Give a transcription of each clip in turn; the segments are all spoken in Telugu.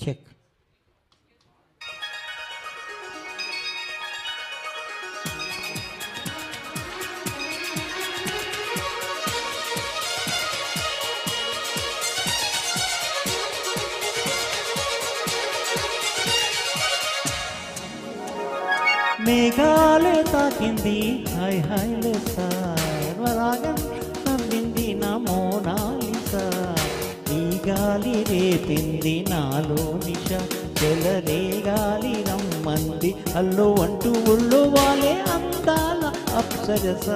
చెక్. మేఘాలే తాకింది హాయ్ హాయ్ లెస్సా, రాగం నవ్వింది నా మోనాలిసా, ఈ గాలి రేపింది నాలో నిష, చెలరే గాలి రమ్మంది అల్లు అంటూ ఉళ్ళు వాలే అందాల అప్సరస.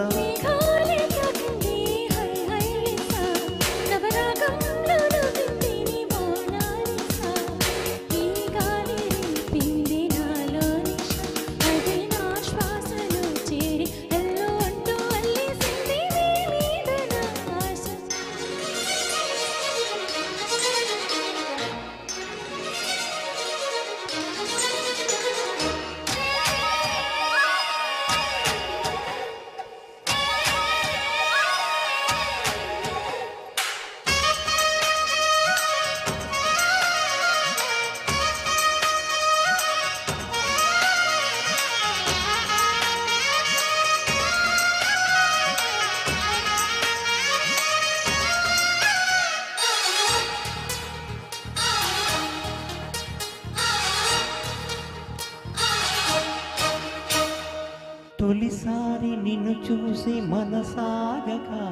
తొలిసారి నిన్ను చూసి మనసాగగా,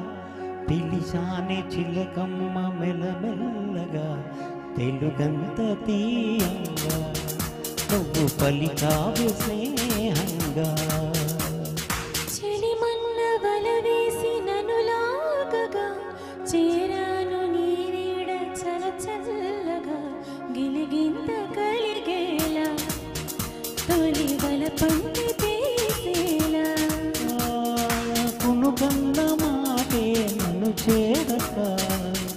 పిలిచానే చిలకమ్మ మెల్లమెల్లగా, తెలుగంత తీయంగా నువ్వు పలికావే స్నేహంగా. చెలిమన్న వల వేసి నన్ను లాగగా, చేరాను నీ నీడ చల్లగా, గిలిగింత కలిగేలా తొలి వల పండి కన్న మాటే నన్ను చేరక,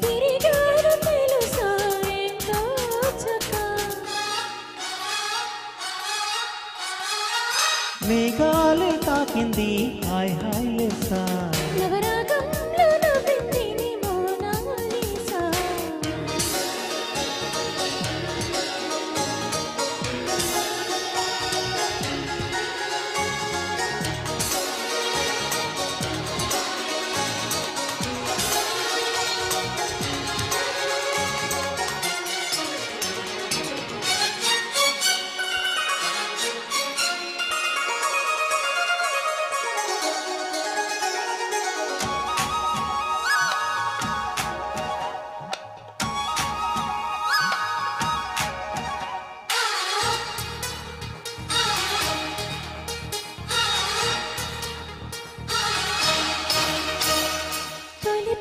తిరిగాను తెలుసా ఎంతో చక. మేఘాలే తాకింది హాయ్ హాయ్ లెస్సా, నవరాగంలో నవ్వింది నీ మోనాలిసా.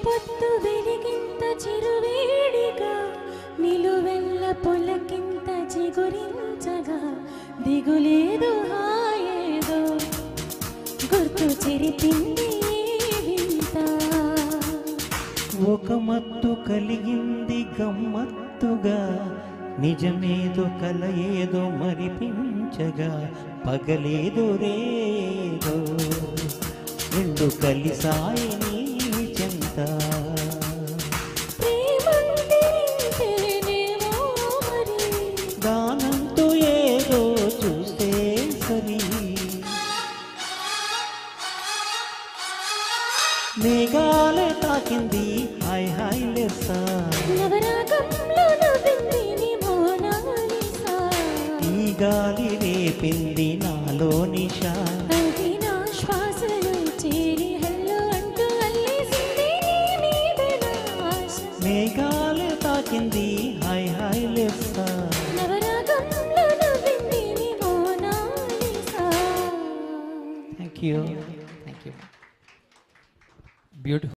పొద్దు వెలిగింత చిరువేడిగా, నిలువెల్ల పొలకింత చిగురించగా, దిగులేదు హాయేదో గుర్తు చెరిపింది వింత. ఒక మత్తు కలిగింది గమ్మత్తుగా, నిజమేదో కల ఏదో మరిపించగా, పగలేదో రేదో రెండు కలిసాయి చెంత. గానంతో ఏదో చూస్తే సరి, మేఘాలే తాకింది హాయ్ హాయ్ లెస్సా, నవరాగంలో నవ్వింది నీ మోనాలిసా, ఈ గాలి రేపింది నాలో నిష, అది నా శ్వాసలో చేరి హల్లో అంటూ అల్లేసింది నీ మీద నా ఆశ. మేఘాలే తాకింది హాయ్ హాయ్ లెస్సా, నవరాగంలో నవ్వింది నీ మోనాలిసా. Thank you. బ్యూటిఫుల్.